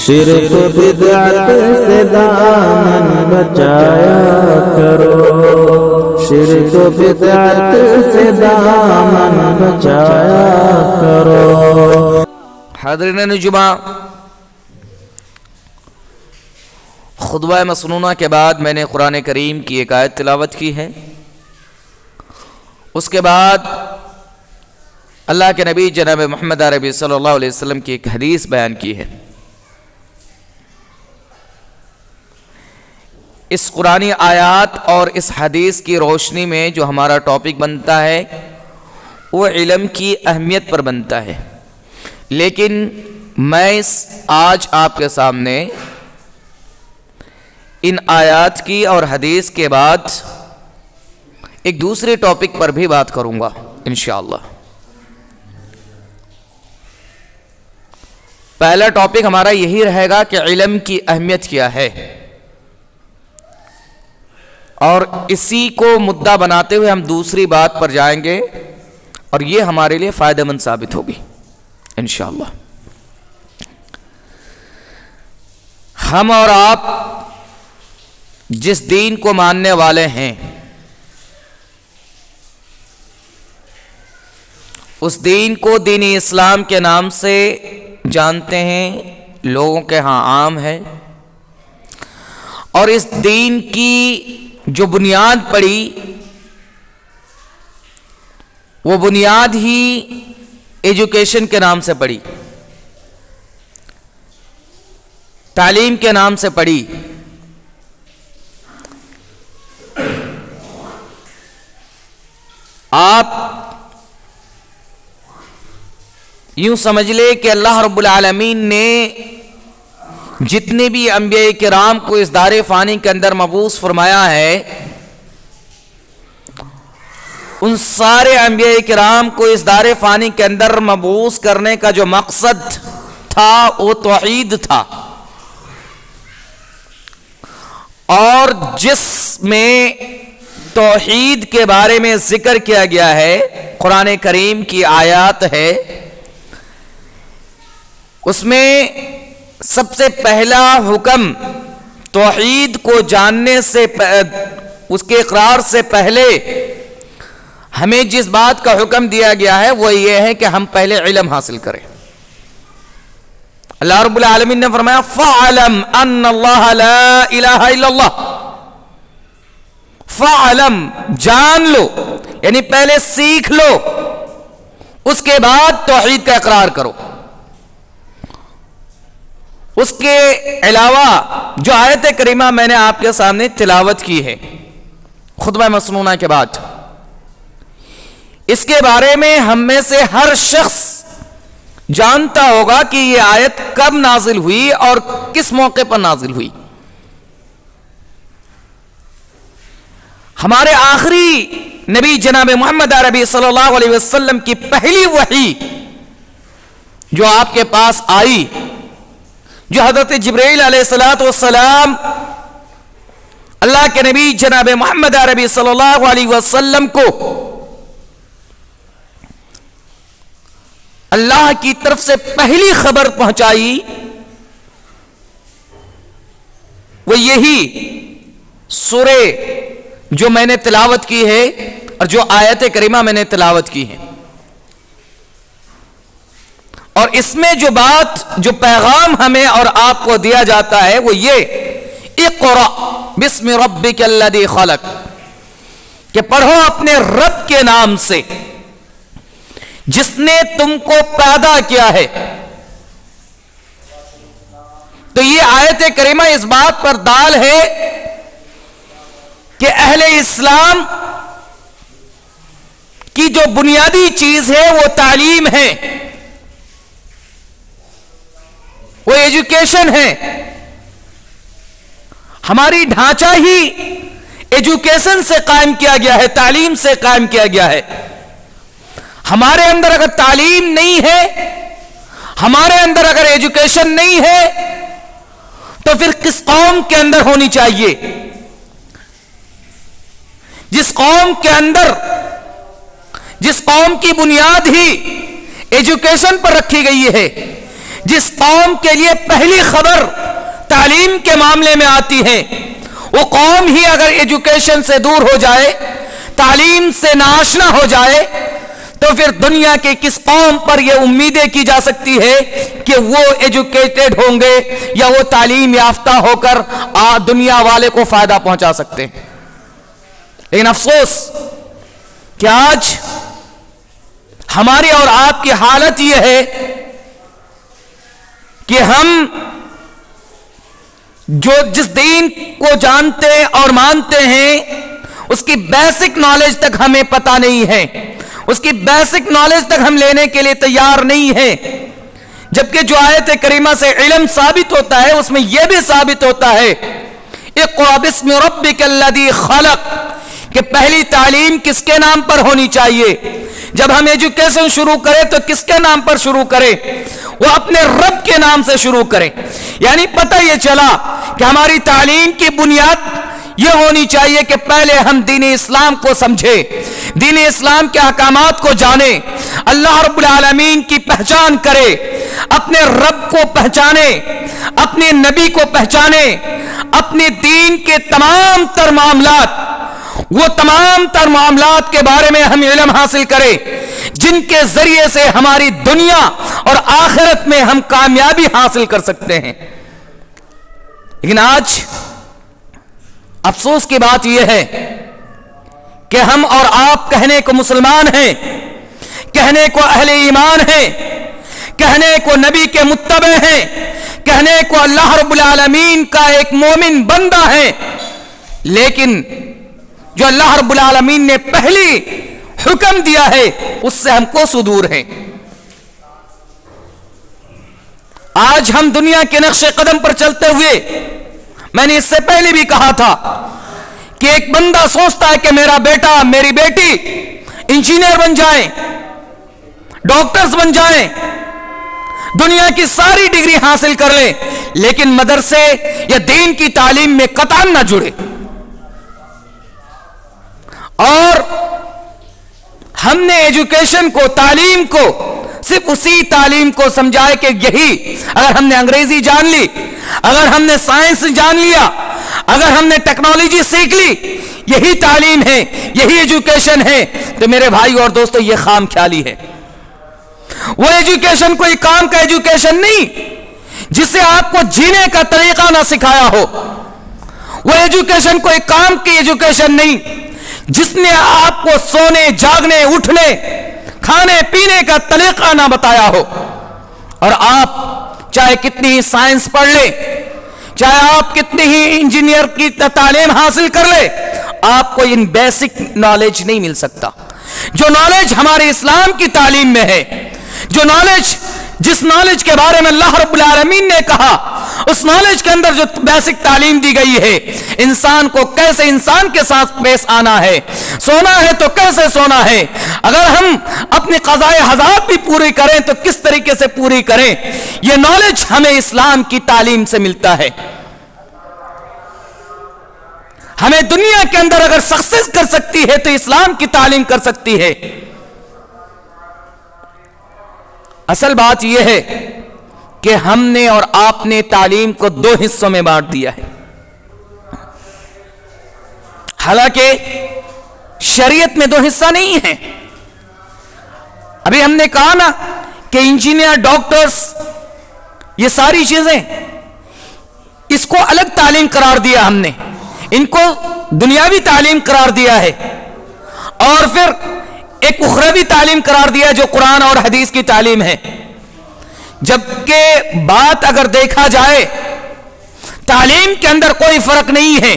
شرک بدعت سے دامن بچایا کرو، شرک بدعت سے دامن بچایا کرو۔ حاضرین جمعہ، خطبہ مسنونہ کے بعد میں نے قرآن کریم کی ایک آیت تلاوت کی ہے، اس کے بعد اللہ کے نبی جناب محمد عربی صلی اللہ علیہ وسلم کی ایک حدیث بیان کی ہے۔ اس قرآنی آیات اور اس حدیث کی روشنی میں جو ہمارا ٹاپک بنتا ہے وہ علم کی اہمیت پر بنتا ہے، لیکن میں آج آپ کے سامنے ان آیات کی اور حدیث کے بعد ایک دوسرے ٹاپک پر بھی بات کروں گا انشاءاللہ۔ پہلا ٹاپک ہمارا یہی رہے گا کہ علم کی اہمیت کیا ہے، اور اسی کو مدعا بناتے ہوئے ہم دوسری بات پر جائیں گے، اور یہ ہمارے لیے فائدہ مند ثابت ہوگی انشاءاللہ۔ ہم اور آپ جس دین کو ماننے والے ہیں، اس دین کو دین اسلام کے نام سے جانتے ہیں، لوگوں کے ہاں عام ہے، اور اس دین کی جو بنیاد پڑی وہ بنیاد ہی ایجوکیشن کے نام سے پڑی، تعلیم کے نام سے پڑی۔ آپ یوں سمجھ لے کہ اللہ رب العالمین نے جتنے بھی انبیاء کرام کو اس دار فانی کے اندر مبعوث فرمایا ہے، ان سارے انبیاء کرام کو اس دار فانی کے اندر مبعوث کرنے کا جو مقصد تھا وہ توحید تھا، اور جس میں توحید کے بارے میں ذکر کیا گیا ہے، قرآن کریم کی آیات ہے، اس میں سب سے پہلا حکم توحید کو جاننے سے اس کے اقرار سے پہلے ہمیں جس بات کا حکم دیا گیا ہے وہ یہ ہے کہ ہم پہلے علم حاصل کریں۔ اللہ رب العالمین نے فرمایا فَاعْلَمْ أَنَّ اللَّهَ لَا إِلَهَ إِلَّا اللَّهُ، فَاعْلَمْ جان لو، یعنی پہلے سیکھ لو، اس کے بعد توحید کا اقرار کرو۔ اس کے علاوہ جو آیت کریمہ میں نے آپ کے سامنے تلاوت کی ہے خطبہ مسنونہ کے بعد، اس کے بارے میں ہم میں سے ہر شخص جانتا ہوگا کہ یہ آیت کب نازل ہوئی اور کس موقع پر نازل ہوئی۔ ہمارے آخری نبی جناب محمد عربی صلی اللہ علیہ وسلم کی پہلی وحی جو آپ کے پاس آئی، جو حضرت جبرائیل علیہ السلام اللہ کے نبی جناب محمد عربی صلی اللہ علیہ وسلم کو اللہ کی طرف سے پہلی خبر پہنچائی، وہ یہی سورہ جو میں نے تلاوت کی ہے اور جو آیت کریمہ میں نے تلاوت کی ہے، اور اس میں جو بات جو پیغام ہمیں اور آپ کو دیا جاتا ہے وہ یہ اقرأ بسم ربک الذی خلق، کہ پڑھو اپنے رب کے نام سے جس نے تم کو پیدا کیا ہے۔ تو یہ آیت کریمہ اس بات پر دال ہے کہ اہل اسلام کی جو بنیادی چیز ہے وہ تعلیم ہے، وہ ایجوکیشن ہے۔ ہماری ڈھانچہ ہی ایجوکیشن سے قائم کیا گیا ہے، تعلیم سے قائم کیا گیا ہے۔ ہمارے اندر اگر تعلیم نہیں ہے، ہمارے اندر اگر ایجوکیشن نہیں ہے، تو پھر کس قوم کے اندر ہونی چاہیے؟ جس قوم کے اندر، جس قوم کی بنیاد ہی ایجوکیشن پر رکھی گئی ہے، جس قوم کے لیے پہلی خبر تعلیم کے معاملے میں آتی ہے، وہ قوم ہی اگر ایجوکیشن سے دور ہو جائے، تعلیم سے ناآشنا ہو جائے، تو پھر دنیا کے کس قوم پر یہ امیدیں کی جا سکتی ہے کہ وہ ایجوکیٹڈ ہوں گے یا وہ تعلیم یافتہ ہو کر دنیا والے کو فائدہ پہنچا سکتے ہیں؟ لیکن افسوس کہ آج ہماری اور آپ کی حالت یہ ہے کہ ہم جو جس دین کو جانتے اور مانتے ہیں اس کی بیسک نالج تک ہمیں پتہ نہیں ہے، اس کی بیسک نالج تک ہم لینے کے لیے تیار نہیں ہیں، جبکہ جو آیت کریمہ سے علم ثابت ہوتا ہے اس میں یہ بھی ثابت ہوتا ہے اقرأ باسم ربک الذی خلق، کہ پہلی تعلیم کس کے نام پر ہونی چاہیے؟ جب ہم ایجوکیشن شروع کریں تو کس کے نام پر شروع کریں؟ وہ اپنے رب کے نام سے شروع کریں۔ یعنی پتہ یہ چلا کہ ہماری تعلیم کی بنیاد یہ ہونی چاہیے کہ پہلے ہم دین اسلام کو سمجھیں، دین اسلام کے احکامات کو جانیں، اللہ رب العالمین کی پہچان کرے، اپنے رب کو پہچانے، اپنے نبی کو پہچانے، اپنے دین کے تمام تر معاملات، وہ تمام تر معاملات کے بارے میں ہم علم حاصل کریں جن کے ذریعے سے ہماری دنیا اور آخرت میں ہم کامیابی حاصل کر سکتے ہیں۔ لیکن آج افسوس کی بات یہ ہے کہ ہم اور آپ کہنے کو مسلمان ہیں، کہنے کو اہل ایمان ہیں، کہنے کو نبی کے متبع ہیں، کہنے کو اللہ رب العالمین کا ایک مومن بندہ ہے، لیکن جو اللہ رب العالمین نے پہلی حکم دیا ہے اس سے ہم کو صدور ہیں۔ آج ہم دنیا کے نقش قدم پر چلتے ہوئے، میں نے اس سے پہلے بھی کہا تھا کہ ایک بندہ سوچتا ہے کہ میرا بیٹا میری بیٹی انجینئر بن جائیں، ڈاکٹرز بن جائیں، دنیا کی ساری ڈگری حاصل کر لیں، لیکن مدرسے یا دین کی تعلیم میں قطعاً نہ جڑے۔ اور ہم نے ایجوکیشن کو، تعلیم کو صرف اسی تعلیم کو سمجھائے کہ یہی، اگر ہم نے انگریزی جان لی، اگر ہم نے سائنس جان لیا، اگر ہم نے ٹیکنالوجی سیکھ لی، یہی تعلیم ہے، یہی ایجوکیشن ہے، تو میرے بھائی اور دوستو یہ خام خیالی ہے۔ وہ ایجوکیشن کوئی کام کا ایجوکیشن نہیں جسے آپ کو جینے کا طریقہ نہ سکھایا ہو، وہ ایجوکیشن کوئی کام کی ایجوکیشن نہیں جس نے آپ کو سونے، جاگنے، اٹھنے، کھانے پینے کا طریقہ نہ بتایا ہو۔ اور آپ چاہے کتنی ہی سائنس پڑھ لیں، چاہے آپ کتنی ہی انجینئر کی تعلیم حاصل کر لیں، آپ کو ان بیسک نالج نہیں مل سکتا۔ جو نالج ہمارے اسلام کی تعلیم میں ہے، جو نالج، جس نالج کے بارے میں اللہ رب العالمین نے کہا، اس نالج کے اندر جو بیسک تعلیم دی گئی ہے، انسان کو کیسے انسان کے ساتھ پیش آنا ہے، سونا ہے تو کیسے سونا ہے، اگر ہم اپنی قضائے حاجات بھی پوری کریں تو کس طریقے سے پوری کریں، یہ نالج ہمیں اسلام کی تعلیم سے ملتا ہے۔ ہمیں دنیا کے اندر اگر سکسیس کر سکتی ہے تو اسلام کی تعلیم کر سکتی ہے۔ اصل بات یہ ہے کہ ہم نے اور آپ نے تعلیم کو دو حصوں میں بانٹ دیا ہے۔ حالانکہ شریعت میں دو حصہ نہیں ہے۔ ابھی ہم نے کہا نا کہ انجینئر، ڈاکٹرز، یہ ساری چیزیں، اس کو الگ تعلیم قرار دیا ہم نے، ان کو دنیاوی تعلیم قرار دیا ہے، اور پھر ایک اخروی تعلیم قرار دیا جو قرآن اور حدیث کی تعلیم ہے۔ جبکہ بات اگر دیکھا جائے تعلیم کے اندر کوئی فرق نہیں ہے،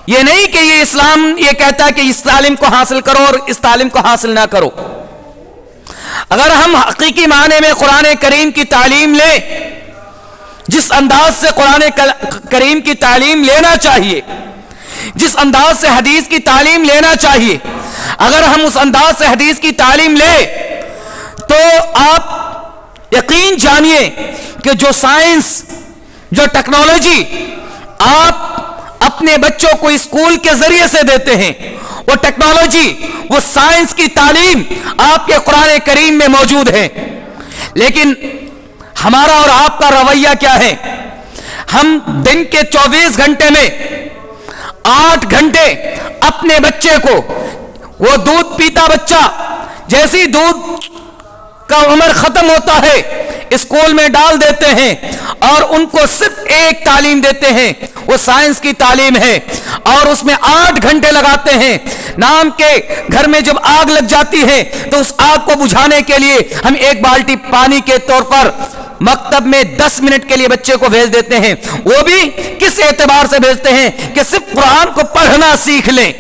یہ نہیں کہ یہ اسلام یہ کہتا ہے کہ اس تعلیم کو حاصل کرو اور اس تعلیم کو حاصل نہ کرو۔ اگر ہم حقیقی معنی میں قرآن کریم کی تعلیم لیں، جس انداز سے قرآن کریم کی تعلیم لینا چاہیے، جس انداز سے حدیث کی تعلیم لینا چاہیے، اگر ہم اس انداز سے حدیث کی تعلیم لیں تو آپ یقین جانیے کہ جو سائنس، جو ٹیکنالوجی آپ اپنے بچوں کو اسکول کے ذریعے سے دیتے ہیں، وہ ٹیکنالوجی، وہ سائنس کی تعلیم آپ کے قرآن کریم میں موجود ہے۔ لیکن ہمارا اور آپ کا رویہ کیا ہے؟ ہم دن کے 24 گھنٹے میں 8 گھنٹے اپنے بچے کو، وہ دودھ پیتا بچہ جیسی دودھ کا عمر ختم ہوتا ہے اسکول میں ڈال دیتے ہیں اور ان کو صرف ایک تعلیم دیتے ہیں، وہ سائنس کی تعلیم ہے، اور اس میں 8 گھنٹے لگاتے ہیں۔ نام کے گھر میں جب آگ لگ جاتی ہے تو اس آگ کو بجھانے کے لیے ہم ایک بالٹی پانی کے طور پر مکتب میں 10 منٹ کے لیے بچے کو بھیج دیتے ہیں، وہ بھی کس اعتبار سے بھیجتے ہیں کہ صرف قرآن کو پڑھنا سیکھ لیں۔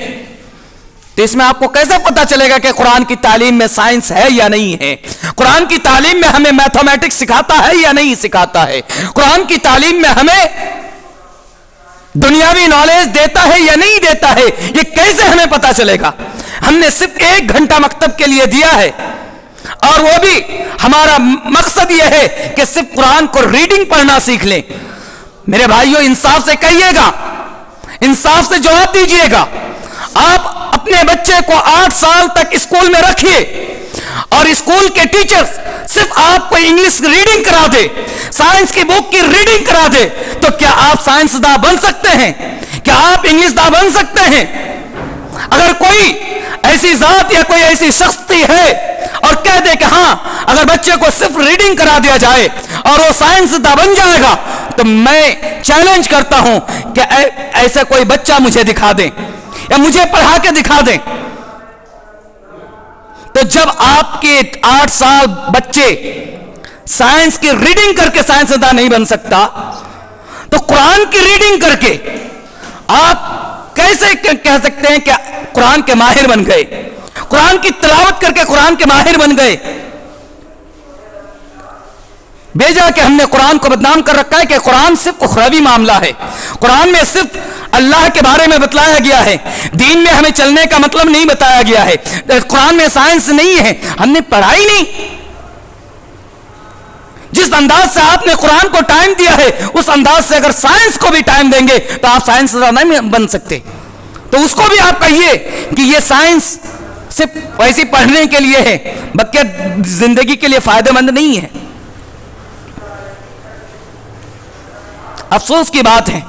تو اس میں آپ کو کیسے پتا چلے گا کہ قرآن کی تعلیم میں سائنس ہے یا نہیں ہے؟ قرآن کی تعلیم میں ہمیں میتھمیٹکس سکھاتا ہے یا نہیں سکھاتا ہے؟ قرآن کی تعلیم میں ہمیں دنیاوی نالج دیتا ہے یا نہیں دیتا ہے؟ یہ کیسے ہمیں پتا چلے گا؟ ہم نے صرف 1 گھنٹہ مکتب کے لیے دیا ہے، اور وہ بھی ہمارا مقصد یہ ہے کہ صرف قرآن کو ریڈنگ پڑھنا سیکھ لیں۔ میرے بھائیوں، انصاف سے کہیے گا، انصاف سے جواب دیجئے گا۔ آپ اپنے بچے کو 8 سال تک اسکول میں رکھیے اور اسکول کے ٹیچرز صرف آپ کو انگلش ریڈنگ کرا دے، سائنس کی بک کی ریڈنگ کرا دے، تو کیا آپ سائنسداں بن سکتے ہیں؟ کیا آپ انگلش داں بن سکتے ہیں؟ اگر کوئی ایسی ذات یا کوئی ایسی شخصی ہے اور کہہ دے کہ ہاں اگر بچے کو صرف ریڈنگ کرا دیا جائے اور وہ سائنسداں بن جائے گا، تو میں چیلنج کرتا ہوں کہ ایسا کوئی بچہ مجھے دکھا دیں یا مجھے پڑھا کے دکھا دیں۔ تو جب آپ کے 8 سال بچے سائنس کی ریڈنگ کر کے سائنسداں نہیں بن سکتا، تو قرآن کی ریڈنگ کر کے آپ کیسے کہہ سکتے ہیں کہ قرآن کے ماہر بن گئے؟ قرآن کی تلاوت کر کے قرآن کے ماہر بن گئے؟ بیجا کہ ہم نے قرآن کو بدنام کر رکھا ہے کہ قرآن صرف اخروی معاملہ ہے، قرآن میں صرف اللہ کے بارے میں بتلایا گیا ہے، دین میں ہمیں چلنے کا مطلب نہیں بتایا گیا ہے، قرآن میں سائنس نہیں ہے۔ ہم نے پڑھائی نہیں۔ جس انداز سے آپ نے قرآن کو ٹائم دیا ہے، اس انداز سے اگر سائنس کو بھی ٹائم دیں گے تو آپ سائنسداں نہیں بن سکتے۔ تو اس کو بھی آپ کہیے کہ یہ سائنس صرف ویسے پڑھنے کے لیے ہے، بلکہ زندگی کے لیے فائدہ مند نہیں ہے۔ افسوس کی بات ہے،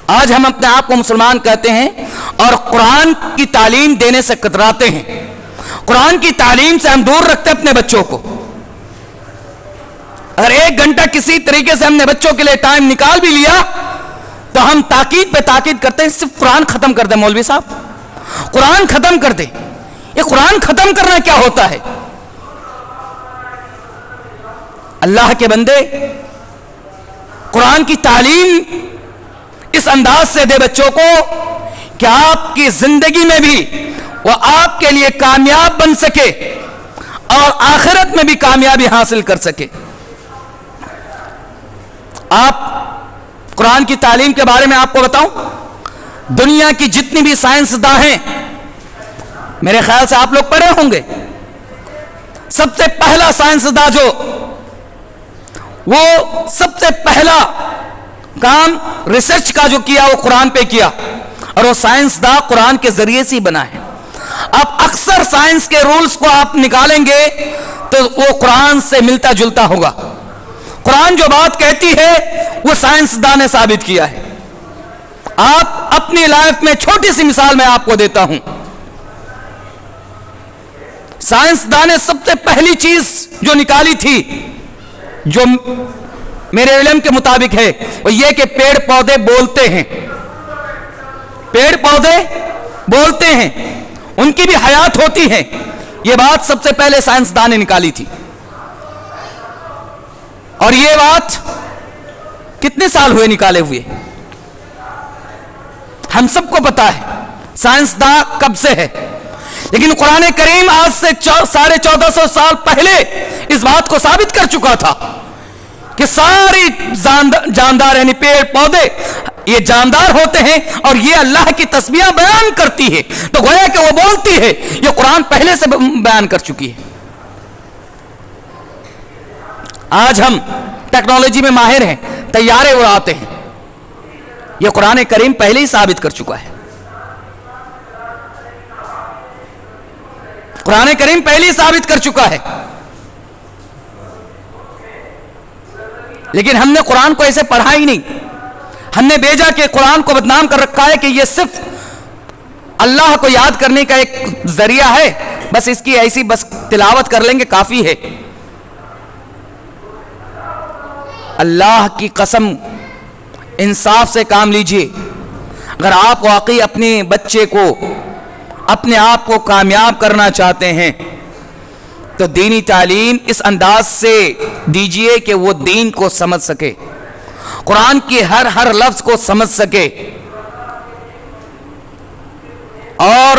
آج ہم اپنے آپ کو مسلمان کہتے ہیں اور قرآن کی تعلیم دینے سے کتراتے ہیں، قرآن کی تعلیم سے ہم دور رکھتے ہیں اپنے بچوں کو۔ اگر 1 گھنٹہ کسی طریقے سے ہم نے بچوں کے لیے ٹائم نکال بھی لیا تو ہم تاکید پہ تاکید کرتے ہیں صرف قرآن ختم کر دیں مولوی صاحب، قرآن ختم کر دیں۔ یہ قرآن ختم کرنا کیا ہوتا ہے؟ اللہ کے بندے، قرآن کی تعلیم اس انداز سے دے بچوں کو کہ آپ کی زندگی میں بھی وہ آپ کے لیے کامیاب بن سکے اور آخرت میں بھی کامیابی حاصل کر سکے۔ آپ قرآن کی تعلیم کے بارے میں آپ کو بتاؤں، دنیا کی جتنی بھی سائنسداں ہیں، میرے خیال سے آپ لوگ پڑھے ہوں گے، سب سے پہلا سائنسداں جو وہ سب سے پہلا کام ریسرچ کا جو کیا وہ قرآن پہ کیا، اور وہ سائنسداں قرآن کے ذریعے سے بنا ہے۔ اب اکثر سائنس کے رولز کو آپ نکالیں گے تو وہ قرآن سے ملتا جلتا ہوگا۔ قرآن جو بات کہتی ہے وہ سائنسداں نے ثابت کیا ہے۔ آپ اپنی لائف میں چھوٹی سی مثال میں آپ کو دیتا ہوں، سائنسداں نے سب سے پہلی چیز جو نکالی تھی، جو میرے علم کے مطابق ہے، وہ یہ کہ پیڑ پودے بولتے ہیں، پیڑ پودے بولتے ہیں، ان کی بھی حیات ہوتی ہے۔ یہ بات سب سے پہلے سائنسداں نے نکالی تھی، اور یہ بات کتنے سال ہوئے نکالے ہوئے؟ ہم سب کو پتا ہے سائنسداں کب سے ہے، لیکن قرآن کریم آج سے 1450 سال پہلے اس بات کو ثابت کر چکا تھا کہ ساری جاندار یعنی پیڑ پودے یہ جاندار ہوتے ہیں اور یہ اللہ کی تسبیحاں بیان کرتی ہے، تو گویا کہ وہ بولتی ہے، یہ قرآن پہلے سے بیان کر چکی ہے۔ آج ہم ٹیکنالوجی میں ماہر ہیں، طیارے اڑاتے ہیں، یہ قرآن کریم پہلے ہی ثابت کر چکا ہے، قرآن کریم پہلے ہی ثابت کر چکا ہے۔ لیکن ہم نے قرآن کو ایسے پڑھا ہی نہیں. ہم نے بھیجا کہ قرآن کو بدنام کر رکھا ہے کہ یہ صرف اللہ کو یاد کرنے کا ایک ذریعہ ہے, بس اس کی ایسی بس تلاوت کر لیں گے کافی ہے. اللہ کی قسم انصاف سے کام لیجئے. اگر آپ واقعی اپنے بچے کو, اپنے آپ کو کامیاب کرنا چاہتے ہیں تو دینی تعلیم اس انداز سے دیجئے کہ وہ دین کو سمجھ سکے, قرآن کی ہر لفظ کو سمجھ سکے, اور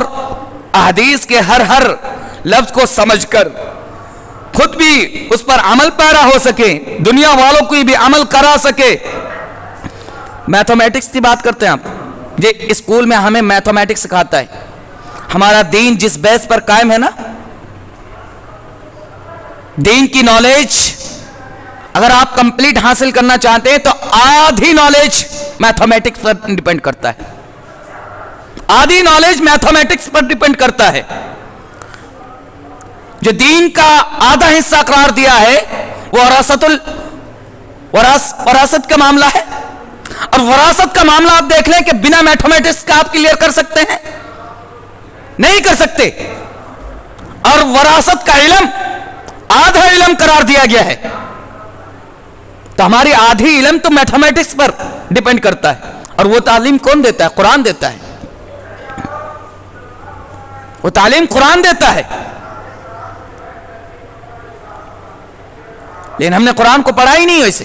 احادیث کے ہر لفظ کو سمجھ کر خود بھی اس پر عمل پیرا ہو سکے, دنیا والوں کو بھی عمل کرا سکے. میتھمیٹکس کی بات کرتے ہیں آپ, یہ اسکول میں ہمیں میتھمیٹکس سکھاتا ہے. ہمارا دین جس بیس پر قائم ہے نا, دین کی نالج اگر آپ کمپلیٹ حاصل کرنا چاہتے ہیں تو آدھی نالج میتھمیٹکس پر ڈیپینڈ کرتا ہے. آدھی نالج میتھمیٹکس پر ڈیپینڈ کرتا ہے. جو دین کا آدھا حصہ قرار دیا ہے وہ وراثت کا معاملہ ہے, اور وراثت کا معاملہ آپ دیکھ لیں کہ بنا میتھمیٹکس کا آپ کلیئر کر سکتے ہیں؟ نہیں کر سکتے. اور وراثت کا علم آدھا علم قرار دیا گیا ہے, تو ہماری آدھی علم تو میتھمیٹکس پر ڈیپینڈ کرتا ہے. اور وہ تعلیم کون دیتا ہے؟ قرآن دیتا ہے. وہ تعلیم قرآن دیتا ہے. لیکن ہم نے قرآن کو پڑھا ہی نہیں ویسے,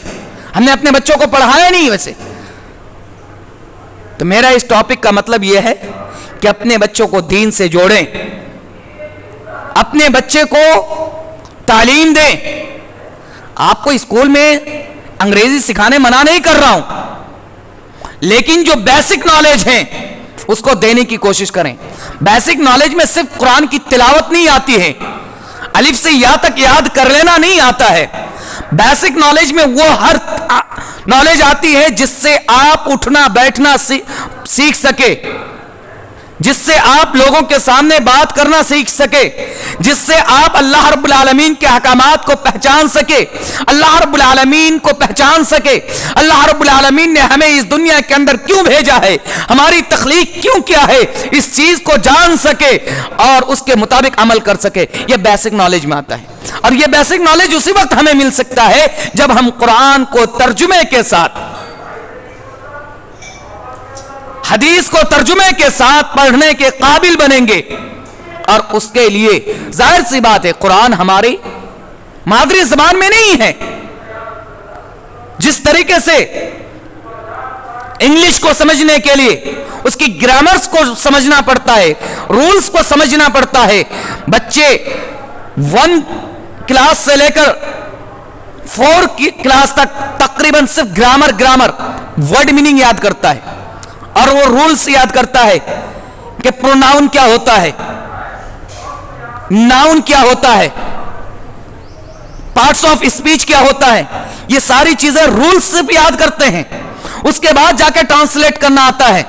ہم نے اپنے بچوں کو پڑھایا نہیں ویسے. تو میرا اس ٹاپک کا مطلب یہ ہے کہ اپنے بچوں کو دین سے جوڑیں, اپنے بچے کو تعلیم دیں. آپ کو اسکول میں انگریزی سکھانے منع نہیں کر رہا ہوں, لیکن جو بیسک نالج ہیں اس کو دینے کی کوشش کریں. بیسک نالج میں صرف قرآن کی تلاوت نہیں آتی ہے, الف سے یا تک یاد کر لینا نہیں آتا ہے. بیسک نالج میں وہ ہر نالج آتی ہے جس سے آپ اٹھنا بیٹھنا سیکھ سکے, جس سے آپ لوگوں کے سامنے بات کرنا سیکھ سکے, جس سے آپ اللہ رب العالمین کے احکامات کو پہچان سکے, اللہ رب العالمین کو پہچان سکے, اللہ رب العالمین نے ہمیں اس دنیا کے اندر کیوں بھیجا ہے, ہماری تخلیق کیوں کیا ہے, اس چیز کو جان سکے اور اس کے مطابق عمل کر سکے. یہ بیسک نالج میں آتا ہے. اور یہ بیسک نالج اسی وقت ہمیں مل سکتا ہے جب ہم قرآن کو ترجمے کے ساتھ, حدیث کو ترجمے کے ساتھ پڑھنے کے قابل بنیں گے. اور اس کے لیے ظاہر سی بات ہے قرآن ہماری مادری زبان میں نہیں ہے. جس طریقے سے انگلش کو سمجھنے کے لیے اس کی گرامرز کو سمجھنا پڑتا ہے, رولز کو سمجھنا پڑتا ہے. بچے 1 کلاس سے لے کر 4 کلاس تک تقریباً صرف گرامر ورڈ میننگ یاد کرتا ہے, اور وہ رولز یاد کرتا ہے کہ پروناؤن کیا ہوتا ہے, ناؤن کیا ہوتا ہے, پارٹس آف اسپیچ کیا ہوتا ہے. یہ ساری چیزیں رولز صرف یاد کرتے ہیں. اس کے بعد جا کے ٹرانسلیٹ کرنا آتا ہے,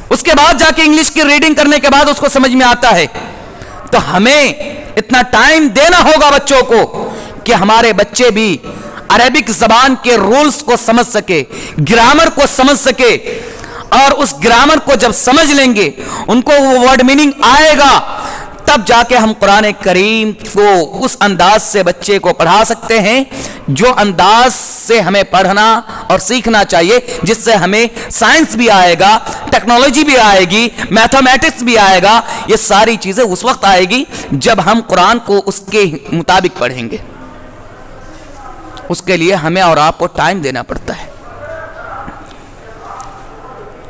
اس کے بعد جا کے انگلش کی ریڈنگ کرنے کے بعد اس کو سمجھ میں آتا ہے. تو ہمیں اتنا ٹائم دینا ہوگا بچوں کو کہ ہمارے بچے بھی عربک زبان کے رولز کو سمجھ سکے, گرامر کو سمجھ سکے, اور اس گرامر کو جب سمجھ لیں گے, ان کو وہ ورڈ میننگ آئے گا, تب جا کے ہم قرآن کریم کو اس انداز سے بچے کو پڑھا سکتے ہیں جو انداز سے ہمیں پڑھنا اور سیکھنا چاہیے, جس سے ہمیں سائنس بھی آئے گا, ٹیکنالوجی بھی آئے گی, میتھمیٹکس بھی آئے گا. یہ ساری چیزیں اس وقت آئے گی جب ہم قرآن کو اس کے مطابق پڑھیں گے. اس کے لیے ہمیں اور آپ کو ٹائم دینا پڑتا ہے.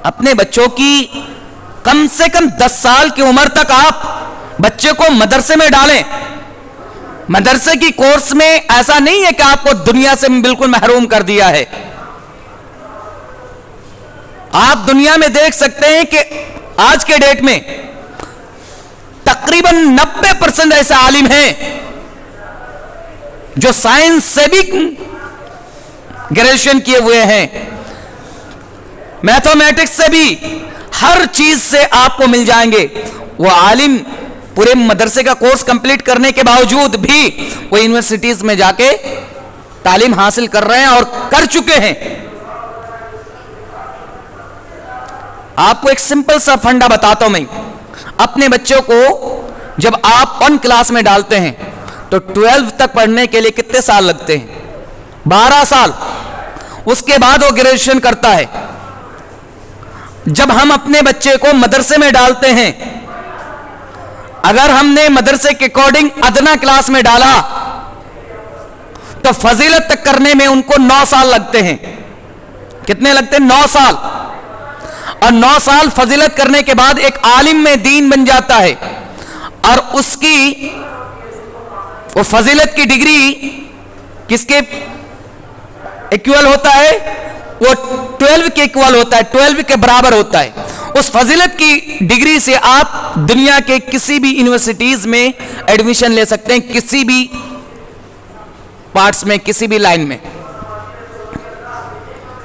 اپنے بچوں کی کم سے کم 10 سال کی عمر تک آپ بچے کو مدرسے میں ڈالیں. مدرسے کی کورس میں ایسا نہیں ہے کہ آپ کو دنیا سے بالکل محروم کر دیا ہے. آپ دنیا میں دیکھ سکتے ہیں کہ آج کے ڈیٹ میں تقریباً 90% ایسے عالم ہیں جو سائنس سے بھی گریجویشن کیے ہوئے ہیں, میتھمیٹکس سے بھی, ہر چیز سے آپ کو مل جائیں گے. وہ عالم پورے مدرسے کا کورس کمپلیٹ کرنے کے باوجود بھی وہ یونیورسٹیز میں جا کے تعلیم حاصل کر رہے ہیں اور کر چکے ہیں. آپ کو ایک سمپل سا فنڈا بتاتا ہوں میں. اپنے بچوں کو جب آپ 1 کلاس میں ڈالتے ہیں تو 12 تک پڑھنے کے لیے کتنے سال لگتے ہیں؟ 12 سال. اس کے بعد وہ گریجویشن کرتا ہے. جب ہم اپنے بچے کو مدرسے میں ڈالتے ہیں, اگر ہم نے مدرسے کے اکارڈنگ ادنا کلاس میں ڈالا تو فضیلت تک کرنے میں ان کو 9 سال لگتے ہیں. کتنے لگتے ہیں؟ 9 سال. اور 9 سال فضیلت کرنے کے بعد ایک عالم میں دین بن جاتا ہے, اور اس کی وہ فضیلت کی ڈگری کس کے ایکوال ہوتا ہے؟ وہ 12 کے ایکوال ہوتا ہے, 12 کے برابر ہوتا ہے. اس فضیلت کی ڈگری سے آپ دنیا کے کسی بھی یونیورسٹیز میں ایڈمیشن لے سکتے ہیں, کسی بھی پارٹس میں, کسی بھی لائن میں.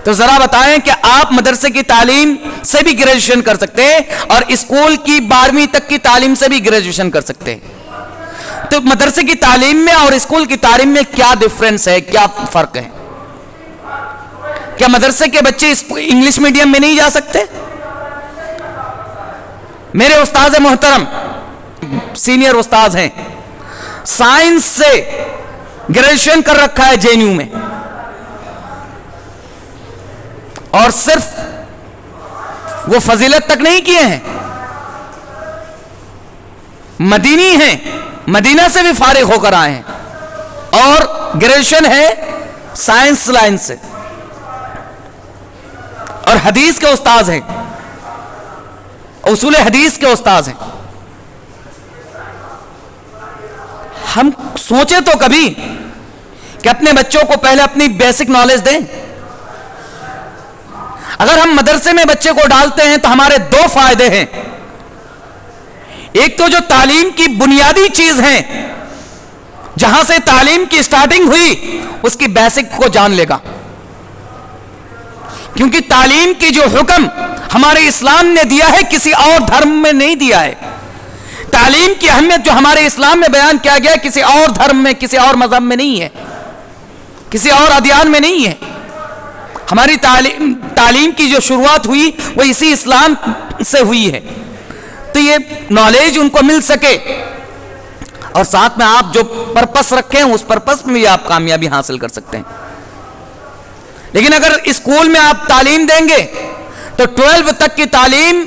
تو ذرا بتائیں کہ آپ مدرسے کی تعلیم سے بھی گریجویشن کر سکتے ہیں اور اسکول کی 12ویں تک کی تعلیم سے بھی گریجویشن کر سکتے ہیں. تو مدرسے کی تعلیم میں اور اسکول کی تعلیم میں کیا ڈفرنس ہے, کیا فرق ہے؟ کیا مدرسے کے بچے انگلش میڈیم میں نہیں جا سکتے؟ میرے استاذ محترم سینئر استاذ ہیں, سائنس سے گریجویشن کر رکھا ہے JNU میں, اور صرف وہ فضیلت تک نہیں کیے ہیں, مدینی ہیں, مدینہ سے بھی فارغ ہو کر آئے ہیں, اور گریجویشن ہے سائنس لائن سے, اور حدیث کے استاذ ہیں, اصول حدیث کے استاذ ہیں. ہم سوچیں تو کبھی کہ اپنے بچوں کو پہلے اپنی بیسک نالج دیں. اگر ہم مدرسے میں بچے کو ڈالتے ہیں تو ہمارے 2 فائدے ہیں. ایک تو جو تعلیم کی بنیادی چیز ہیں, جہاں سے تعلیم کی سٹارٹنگ ہوئی, اس کی بیسک کو جان لے گا. کیونکہ تعلیم کی جو حکم ہمارے اسلام نے دیا ہے کسی اور دھرم میں نہیں دیا ہے. تعلیم کی اہمیت جو ہمارے اسلام میں بیان کیا گیا کسی اور دھرم میں, کسی اور مذہب میں نہیں ہے, کسی اور ادیان میں نہیں ہے. ہماری تعلیم کی جو شروعات ہوئی وہ اسی اسلام سے ہوئی ہے. تو یہ نالج ان کو مل سکے, اور ساتھ میں آپ جو پرپس رکھیں اس پرپس میں بھی آپ کامیابی حاصل کر سکتے ہیں. لیکن اگر اسکول میں آپ تعلیم دیں گے تو 12 تک کی تعلیم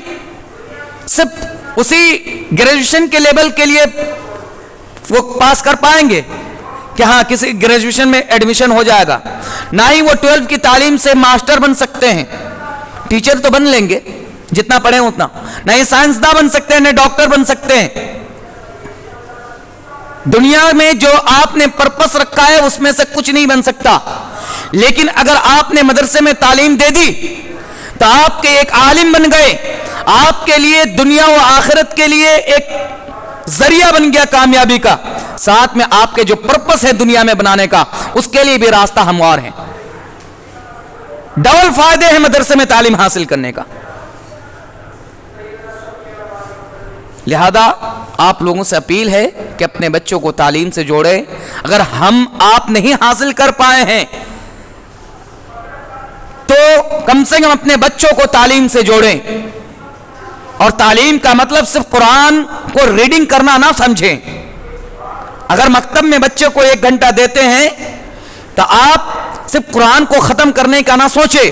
صرف اسی گریجویشن کے لیول کے لیے وہ پاس کر پائیں گے کہ ہاں کسی گریجویشن میں ایڈمیشن ہو جائے گا. نہ ہی وہ 12 کی تعلیم سے ماسٹر بن سکتے ہیں, ٹیچر تو بن لیں گے جتنا پڑھیں اتنا, نہ ہی سائنسداں بن سکتے ہیں, نہ ڈاکٹر بن سکتے ہیں. دنیا میں جو آپ نے پرپس رکھا ہے اس میں سے کچھ نہیں بن سکتا. لیکن اگر آپ نے مدرسے میں تعلیم دے دی تو آپ کے ایک عالم بن گئے, آپ کے لیے دنیا و آخرت کے لیے ایک ذریعہ بن گیا کامیابی کا. ساتھ میں آپ کے جو پرپس ہے دنیا میں بنانے کا اس کے لیے بھی راستہ ہموار ہے. ڈبل فائدے ہیں مدرسے میں تعلیم حاصل کرنے کا. لہذا آپ لوگوں سے اپیل ہے کہ اپنے بچوں کو تعلیم سے جوڑیں. اگر آپ نہیں حاصل کر پائے ہیں تو کم سے کم اپنے بچوں کو تعلیم سے جوڑیں. اور تعلیم کا مطلب صرف قرآن کو ریڈنگ کرنا نہ سمجھیں. اگر مکتب میں بچے کو 1 گھنٹہ دیتے ہیں تو آپ صرف قرآن کو ختم کرنے کا نہ سوچیں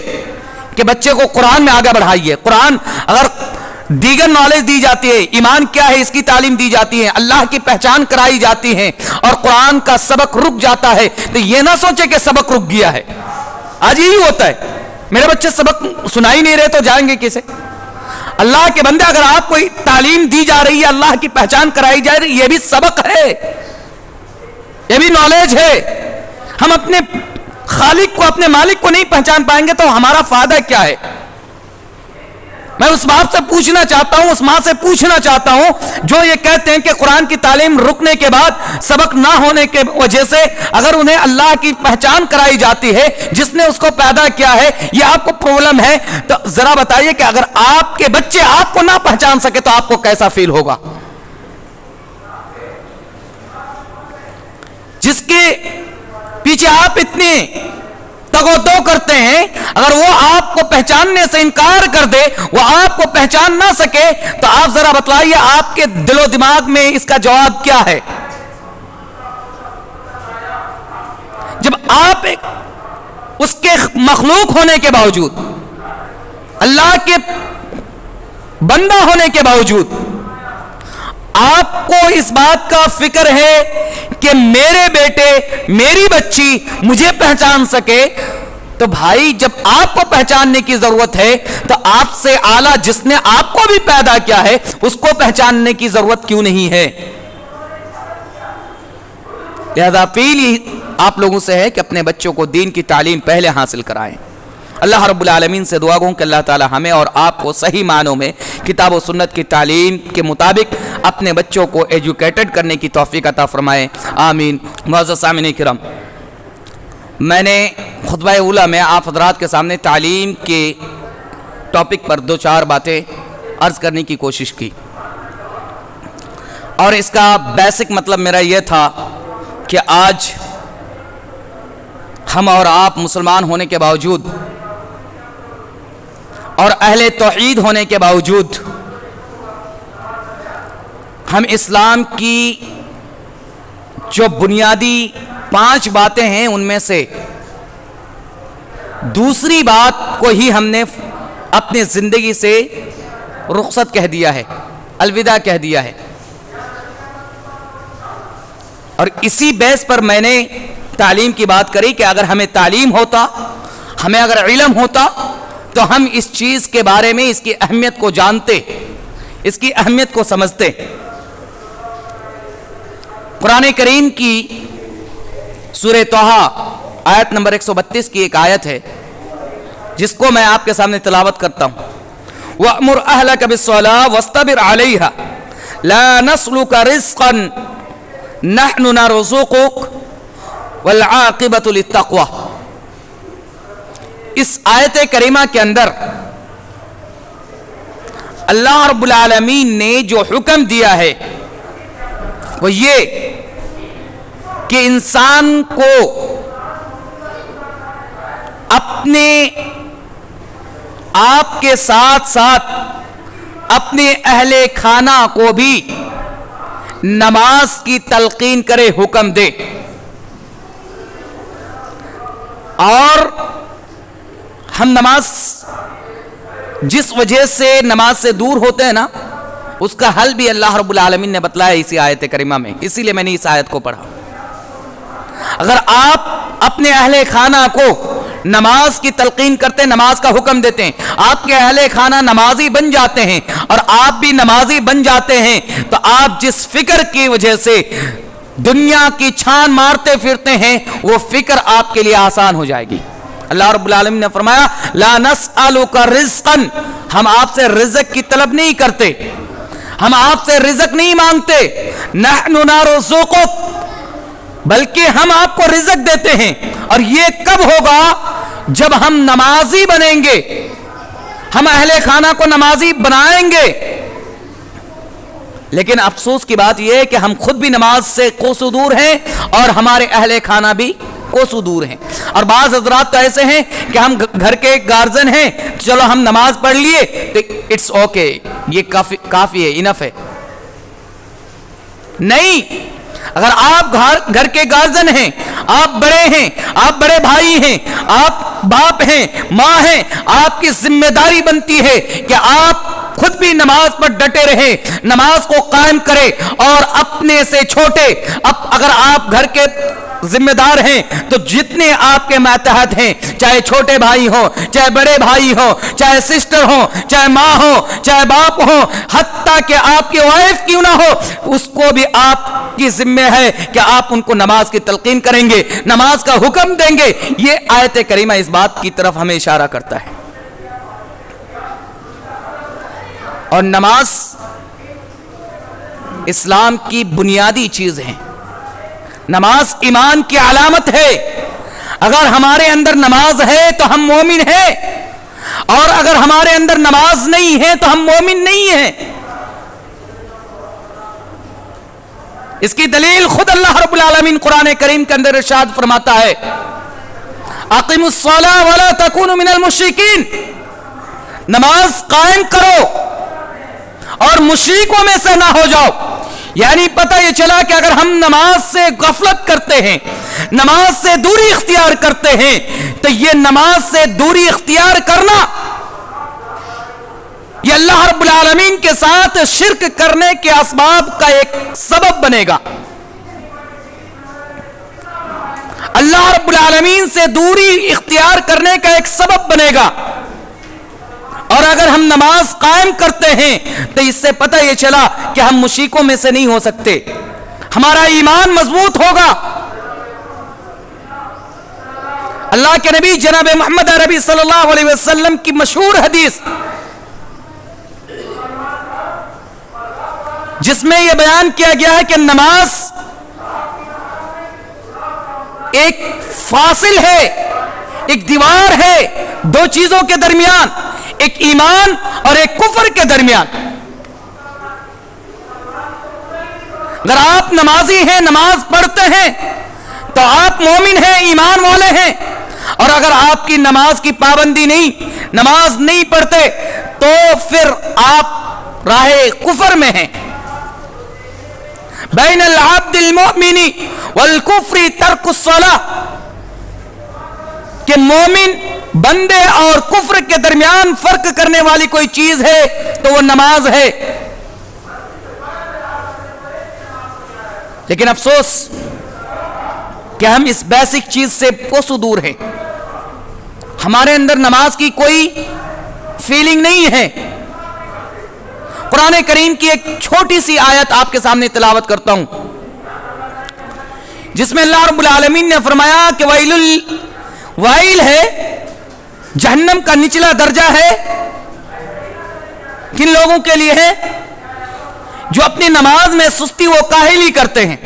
کہ بچے کو قرآن میں آگے بڑھائیے. قرآن اگر دیگر نالج دی جاتی ہے, ایمان کیا ہے اس کی تعلیم دی جاتی ہے, اللہ کی پہچان کرائی جاتی ہے, اور قرآن کا سبق رک جاتا ہے, تو یہ نہ سوچے کہ سبق رک گیا ہے. آج یہی ہوتا ہے, میرے بچے سبق سنا ہی نہیں رہے تو جائیں گے کسے؟ اللہ کے بندے, اگر آپ کو تعلیم دی جا رہی ہے, اللہ کی پہچان کرائی جا رہی ہے, یہ بھی سبق ہے, یہ بھی نالج ہے. ہم اپنے خالق کو, اپنے مالک کو نہیں پہچان پائیں گے تو ہمارا فائدہ کیا ہے؟ میں اس باپ سے پوچھنا چاہتا ہوں, اس ماں سے پوچھنا چاہتا ہوں جو یہ کہتے ہیں کہ قرآن کی تعلیم رکنے کے بعد, سبق نہ ہونے کے وجہ سے اگر انہیں اللہ کی پہچان کرائی جاتی ہے جس نے اس کو پیدا کیا ہے, یہ آپ کو پرابلم ہے, تو ذرا بتائیے کہ اگر آپ کے بچے آپ کو نہ پہچان سکے تو آپ کو کیسا فیل ہوگا؟ جس کے پیچھے پیچھے آپ اتنے تگودو کرتے ہیں، اگر وہ آپ کو پہچاننے سے انکار کر دے، وہ آپ کو پہچان نہ سکے، تو آپ ذرا بتلائیے آپ کے دل و دماغ میں اس کا جواب کیا ہے؟ جب آپ اس کے مخلوق ہونے کے باوجود، اللہ کے بندہ ہونے کے باوجود آپ کو اس بات کا فکر ہے کہ میرے بیٹے، میری بچی مجھے پہچان سکے، تو بھائی جب آپ کو پہچاننے کی ضرورت ہے تو آپ سے اعلیٰ جس نے آپ کو بھی پیدا کیا ہے اس کو پہچاننے کی ضرورت کیوں نہیں ہے؟ لہذا اپیل آپ لوگوں سے ہے کہ اپنے بچوں کو دین کی تعلیم پہلے حاصل کرائیں۔ اللہ رب العالمین سے دعا گوں کہ اللہ تعالی ہمیں اور آپ کو صحیح معنوں میں کتاب و سنت کی تعلیم کے مطابق اپنے بچوں کو ایجوکیٹڈ کرنے کی توفیق عطا فرمائے، آمین۔ معزز سامعین کرام، میں نے خطبہ اولیٰ میں آپ حضرات کے سامنے تعلیم کے ٹاپک پر 2-4 باتیں عرض کرنے کی کوشش کی، اور اس کا بیسک مطلب میرا یہ تھا کہ آج ہم اور آپ مسلمان ہونے کے باوجود اور اہل توحید ہونے کے باوجود ہم اسلام کی جو بنیادی 5 باتیں ہیں ان میں سے دوسری بات کو ہی ہم نے اپنی زندگی سے رخصت کہہ دیا ہے، الوداع کہہ دیا ہے۔ اور اسی بیس پر میں نے تعلیم کی بات کری کہ اگر ہمیں تعلیم ہوتا، ہمیں اگر علم ہوتا تو ہم اس چیز کے بارے میں اس کی اہمیت کو جانتے، اس کی اہمیت کو سمجھتے۔ قرآن کریم کی سورہ طٰہٰ آیت نمبر 132 کی ایک آیت ہے جس کو میں آپ کے سامنے تلاوت کرتا ہوں۔ وَأْمُرْ أَهْلَكَ بِالصَّلَاةِ وَاسْتَبِرْ عَلَيْهَا لَا نَسْأَلُكَ رِزْقًا نَحْنُ نَرْزُقُكَ وَالْعَاقِبَةُ لِلتَّقْوَىٰ۔ اس آیت کریمہ کے اندر اللہ رب العالمین نے جو حکم دیا ہے وہ یہ کہ انسان کو اپنے آپ کے ساتھ ساتھ اپنے اہل خانہ کو بھی نماز کی تلقین کرے، حکم دے، اور ہم نماز جس وجہ سے نماز سے دور ہوتے ہیں نا، اس کا حل بھی اللہ رب العالمین نے بتلایا اسی آیت کریمہ میں، اسی لیے میں نے اس آیت کو پڑھا۔ اگر آپ اپنے اہل خانہ کو نماز کی تلقین کرتے، نماز کا حکم دیتے ہیں، آپ کے اہل خانہ نمازی بن جاتے ہیں اور آپ بھی نمازی بن جاتے ہیں، تو آپ جس فکر کی وجہ سے دنیا کی چھان مارتے پھرتے ہیں وہ فکر آپ کے لیے آسان ہو جائے گی۔ اللہ رب العالمین نے فرمایا لا نسألک رزقا، ہم آپ سے رزق کی طلب نہیں کرتے، ہم آپ سے رزق نہیں مانگتے، نحن نرزقک، بلکہ ہم آپ کو رزق دیتے ہیں۔ اور یہ کب ہوگا؟ جب ہم نمازی بنیں گے، ہم اہل خانہ کو نمازی بنائیں گے۔ لیکن افسوس کی بات یہ ہے کہ ہم خود بھی نماز سے کوسوں دور ہیں اور ہمارے اہل خانہ بھی کوسوں دور ہیں۔ اور بعض حضرات تو ایسے ہیں کہ ہم گھر کے گارجن ہیں، چلو ہم نماز پڑھ لیے تو اٹس اوکے، یہ کافی ہے، انف ہے۔ نہیں، اگر آپ گھر کے گارجن ہیں، آپ بڑے ہیں، آپ بڑے بھائی ہیں، آپ باپ ہیں، ماں ہیں، آپ کی ذمہ داری بنتی ہے کہ آپ خود بھی نماز پر ڈٹے رہیں، نماز کو قائم کرے، اور اپنے سے چھوٹے، اگر آپ گھر کے ذمہ دار ہیں تو جتنے آپ کے ماتحت ہیں، چاہے چھوٹے بھائی ہوں، چاہے بڑے بھائی ہوں، چاہے سسٹر ہوں، چاہے ماں ہو، چاہے باپ ہو، حتیٰ کہ آپ کی وائف کیوں نہ ہو، اس کو بھی آپ کی ذمہ ہے کہ آپ ان کو نماز کی تلقین کریں گے، نماز کا حکم دیں گے۔ یہ آیت کریمہ اس بات کی طرف ہمیں اشارہ کرتا ہے۔ اور نماز اسلام کی بنیادی چیز ہے، نماز ایمان کی علامت ہے۔ اگر ہمارے اندر نماز ہے تو ہم مومن ہیں، اور اگر ہمارے اندر نماز نہیں ہے تو ہم مومن نہیں ہیں۔ اس کی دلیل خود اللہ رب العالمین قرآن کریم کے اندر ارشاد فرماتا ہے اقیموا الصلاۃ ولا تکونوا من المشرکین، نماز قائم کرو اور مشرکوں میں سے نہ ہو جاؤ۔ یعنی پتہ یہ چلا کہ اگر ہم نماز سے غفلت کرتے ہیں، نماز سے دوری اختیار کرتے ہیں، تو یہ نماز سے دوری اختیار کرنا یہ اللہ رب العالمین کے ساتھ شرک کرنے کے اسباب کا ایک سبب بنے گا۔ اللہ رب العالمین سے دوری اختیار کرنے کا ایک سبب بنے گا۔ اور اگر ہم نماز قائم کرتے ہیں تو اس سے پتہ یہ چلا کہ ہم مشرکوں میں سے نہیں ہو سکتے، ہمارا ایمان مضبوط ہوگا۔ اللہ کے نبی جناب محمد عربی صلی اللہ علیہ وسلم کی مشہور حدیث جس میں یہ بیان کیا گیا ہے کہ نماز ایک فاصل ہے، ایک دیوار ہے دو چیزوں کے درمیان، ایک ایمان اور ایک کفر کے درمیان۔ اگر آپ نمازی ہیں، نماز پڑھتے ہیں، تو آپ مومن ہیں، ایمان والے ہیں، اور اگر آپ کی نماز کی پابندی نہیں، نماز نہیں پڑھتے، تو پھر آپ راہ کفر میں ہیں۔ بین العبد المؤمن والکفر ترک الصلاۃ، کہ مومن بندے اور کفر کے درمیان فرق کرنے والی کوئی چیز ہے تو وہ نماز ہے۔ لیکن افسوس کہ ہم اس بیسک چیز سے کوسوں دور ہیں، ہمارے اندر نماز کی کوئی فیلنگ نہیں ہے۔ قرآن کریم کی ایک چھوٹی سی آیت آپ کے سامنے تلاوت کرتا ہوں، جس میں اللہ رب العالمین نے فرمایا کہ ویل ہے، جہنم کا نچلا درجہ ہے کن لوگوں کے لیے ہے؟ جو اپنی نماز میں سستی و کاہلی کرتے ہیں۔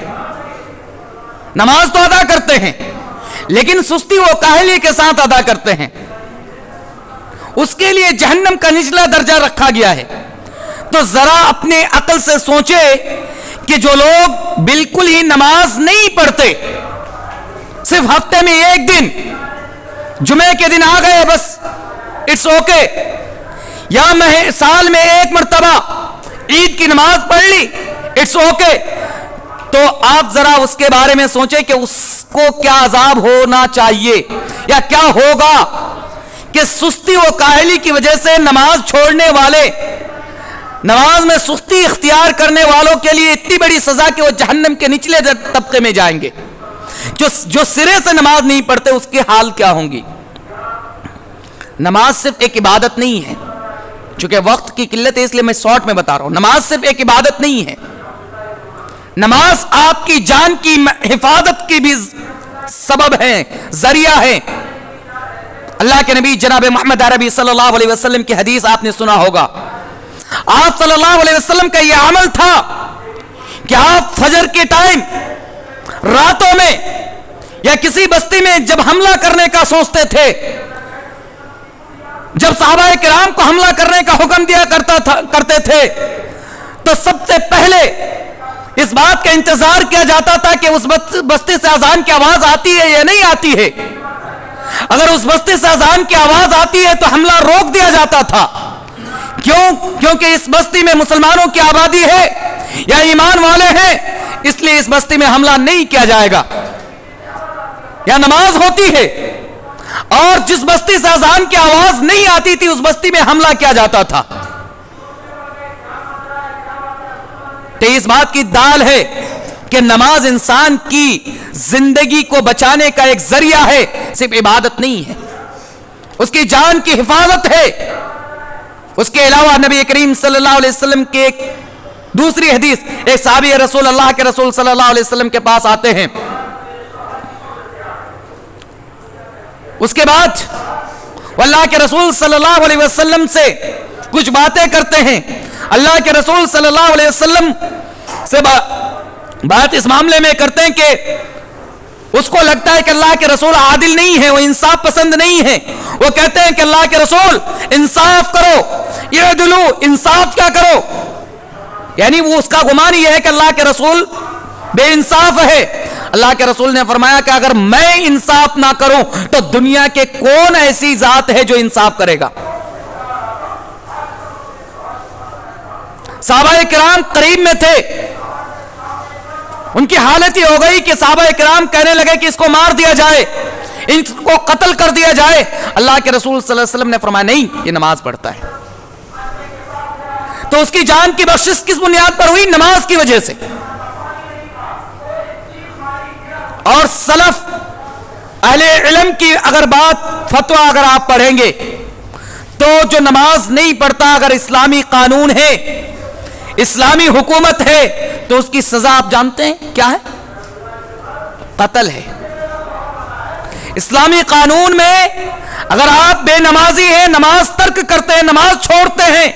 نماز تو ادا کرتے ہیں لیکن سستی و کاہلی کے ساتھ ادا کرتے ہیں، اس کے لیے جہنم کا نچلا درجہ رکھا گیا ہے۔ تو ذرا اپنے عقل سے سوچے کہ جو لوگ بالکل ہی نماز نہیں پڑھتے، صرف ہفتے میں ایک دن، جمعے کے دن آ گئے بس اٹس اوکے، یا سال میں ایک مرتبہ عید کی نماز پڑھ لی اٹس اوکے، تو آپ ذرا اس کے بارے میں سوچیں کہ اس کو کیا عذاب ہونا چاہیے یا کیا ہوگا کہ سستی و کاہلی کی وجہ سے نماز چھوڑنے والے، نماز میں سستی اختیار کرنے والوں کے لیے اتنی بڑی سزا کہ وہ جہنم کے نچلے طبقے میں جائیں گے۔ جو سرے سے نماز نہیں پڑھتے اس کے حال کیا ہوں گی۔ نماز صرف ایک عبادت نہیں ہے، چونکہ وقت کی قلت ہے اس لیے میں شارٹ میں بتا رہا ہوں، نماز صرف ایک عبادت نہیں ہے، نماز آپ کی جان کی حفاظت کی بھی سبب ہے، ذریعہ ہے۔ اللہ کے نبی جناب محمد عربی صلی اللہ علیہ وسلم کی حدیث آپ نے سنا ہوگا، آپ صلی اللہ علیہ وسلم کا یہ عمل تھا کہ آپ فجر کے ٹائم راتوں میں یا کسی بستی میں جب حملہ کرنے کا سوچتے تھے، جب صحابہ کرام کو حملہ کرنے کا حکم دیا کرتے تھے، تو سب سے پہلے اس بات کا انتظار کیا جاتا تھا کہ اس بستی سے اذان کی آواز آتی ہے یا نہیں آتی ہے۔ اگر اس بستی سے اذان کی آواز آتی ہے تو حملہ روک دیا جاتا تھا۔ کیونکہ اس بستی میں مسلمانوں کی آبادی ہے یا ایمان والے ہیں، اس لیے اس بستی میں حملہ نہیں کیا جائے گا، یا نماز ہوتی ہے اور جس بستی سے اذان کی آواز نہیں آتی تھی اس بستی میں حملہ کیا جاتا تھا۔ تو اس بات کی دال ہے کہ نماز انسان کی زندگی کو بچانے کا ایک ذریعہ ہے، صرف عبادت نہیں ہے، اس کی جان کی حفاظت ہے۔ اس کے علاوہ نبی کریم صلی اللہ علیہ وسلم کے ایک دوسری حدیث، ایک صحابی رسول اللہ کے رسول صلی اللہ علیہ وسلم کے پاس آتے ہیں، اس کے بعد وہ اللہ کے رسول صلی اللہ علیہ وسلم سے کچھ باتیں کرتے ہیں۔ اللہ کے رسول صلی اللہ علیہ وسلم سے بات اس معاملے میں کرتے ہیں کہ اس کو لگتا ہے کہ اللہ کے رسول عادل نہیں ہے، وہ انصاف پسند نہیں ہے۔ وہ کہتے ہیں کہ اللہ کے رسول انصاف کرو، اعدلوا، انصاف کیا کرو، یعنی وہ اس کا گمان یہ ہے کہ اللہ کے رسول بے انصاف ہے. اللہ کے رسول نے فرمایا کہ اگر میں انصاف نہ کروں تو دنیا کے کون ایسی ذات ہے جو انصاف کرے گا؟ صحابہ کرام قریب میں تھے، ان کی حالت یہ ہو گئی کہ صحابہ کرام کہنے لگے کہ اس کو مار دیا جائے، ان کو قتل کر دیا جائے. اللہ کے رسول صلی اللہ علیہ وسلم نے فرمایا نہیں، یہ نماز پڑھتا ہے. تو اس کی جان کی بخشش کس بنیاد پر ہوئی؟ نماز کی وجہ سے. اور سلف اہل علم کی اگر بات فتویٰ اگر آپ پڑھیں گے تو جو نماز نہیں پڑھتا، اگر اسلامی قانون ہے، اسلامی حکومت ہے، تو اس کی سزا آپ جانتے ہیں کیا ہے؟ قتل ہے. اسلامی قانون میں اگر آپ بے نمازی ہیں، نماز ترک کرتے ہیں، نماز چھوڑتے ہیں،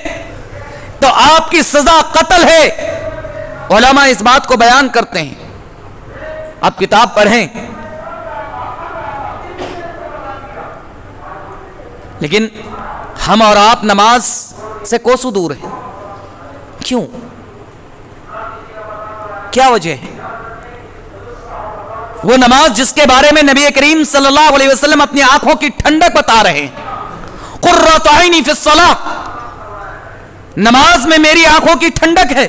تو آپ کی سزا قتل ہے. علماء اس بات کو بیان کرتے ہیں. آپ کتاب پڑھیں. لیکن ہم اور آپ نماز سے کوسوں دور ہیں. کیوں؟ کیا وجہ ہے؟ وہ نماز جس کے بارے میں نبی کریم صلی اللہ علیہ وسلم اپنی آنکھوں کی ٹھنڈک بتا رہے ہیں. قرۃ عینی فی الصلاۃ، نماز میں میری آنکھوں کی ٹھنڈک ہے.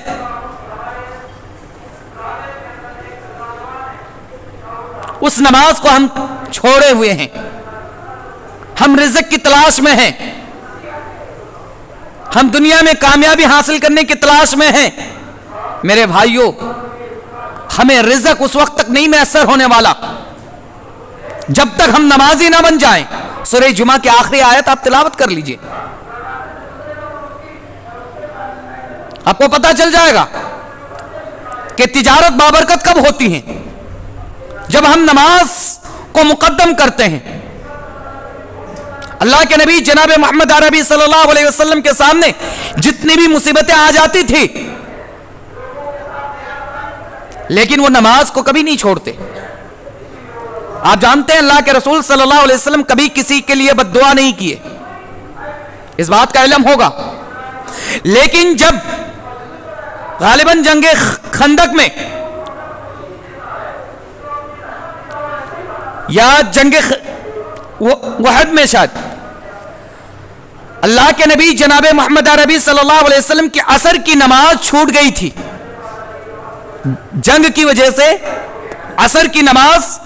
اس نماز کو ہم چھوڑے ہوئے ہیں. ہم رزق کی تلاش میں ہیں، ہم دنیا میں کامیابی حاصل کرنے کی تلاش میں ہیں. میرے بھائیوں، ہمیں رزق اس وقت تک نہیں میسر ہونے والا جب تک ہم نمازی نہ بن جائیں. سورہ جمعہ کی آخری آیت آپ تلاوت کر لیجئے، آپ کو پتہ چل جائے گا کہ تجارت بابرکت کب ہوتی ہیں؟ جب ہم نماز کو مقدم کرتے ہیں. اللہ کے نبی جناب محمد عربی صلی اللہ علیہ وسلم کے سامنے جتنی بھی مصیبتیں آ جاتی تھی، لیکن وہ نماز کو کبھی نہیں چھوڑتے. آپ جانتے ہیں اللہ کے رسول صلی اللہ علیہ وسلم کبھی کسی کے لیے بد دعا نہیں کیے، اس بات کا علم ہوگا. لیکن جب غالباً جنگ خندق میں یا جنگ وحد میں شاید اللہ کے نبی جناب محمد عربی صلی اللہ علیہ وسلم کی عصر کی نماز چھوٹ گئی تھی. جنگ کی وجہ سے عصر کی نماز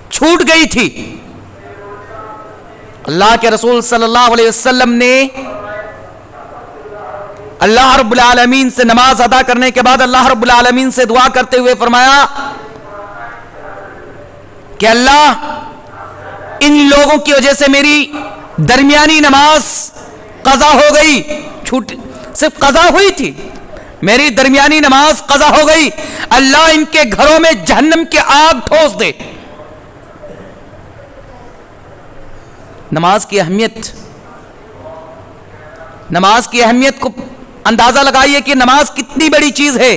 چھوٹ گئی تھی. اللہ کے رسول صلی اللہ علیہ وسلم نے اللہ رب العالمین سے نماز ادا کرنے کے بعد اللہ رب العالمین سے دعا کرتے ہوئے فرمایا کہ اللہ، ان لوگوں کی وجہ سے میری درمیانی نماز قضا ہو گئی، صرف قضا ہوئی تھی، میری درمیانی نماز قضا ہو گئی. اللہ ان کے گھروں میں جہنم کی آگ ٹھوس دے. نماز کی اہمیت کو اندازہ لگائیے کہ نماز کتنی بڑی چیز ہے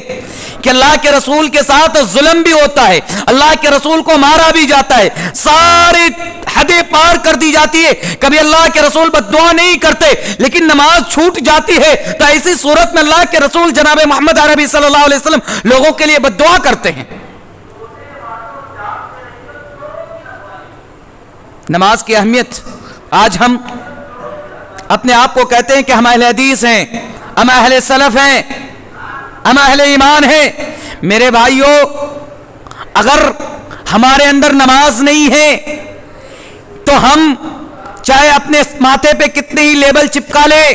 کہ اللہ کے رسول کے ساتھ ظلم بھی ہوتا ہے، اللہ کے رسول کو مارا بھی جاتا ہے، ساری حدیں پار کر دی جاتی ہے. کبھی اللہ کے رسول بد دعا نہیں کرتے، لیکن نماز چھوٹ جاتی ہے تو ایسی صورت میں اللہ کے رسول جناب محمد عربی صلی اللہ علیہ وسلم لوگوں کے لیے بد دعا کرتے ہیں. نماز کی اہمیت، آج ہم اپنے آپ کو کہتے ہیں کہ ہم اہل حدیث ہیں، ہم اہل سلف ہیں، ہم اہل ایمان ہیں. میرے بھائیوں، اگر ہمارے اندر نماز نہیں ہے تو ہم چاہے اپنے ماتھے پہ کتنے ہی لیبل چپکا لے،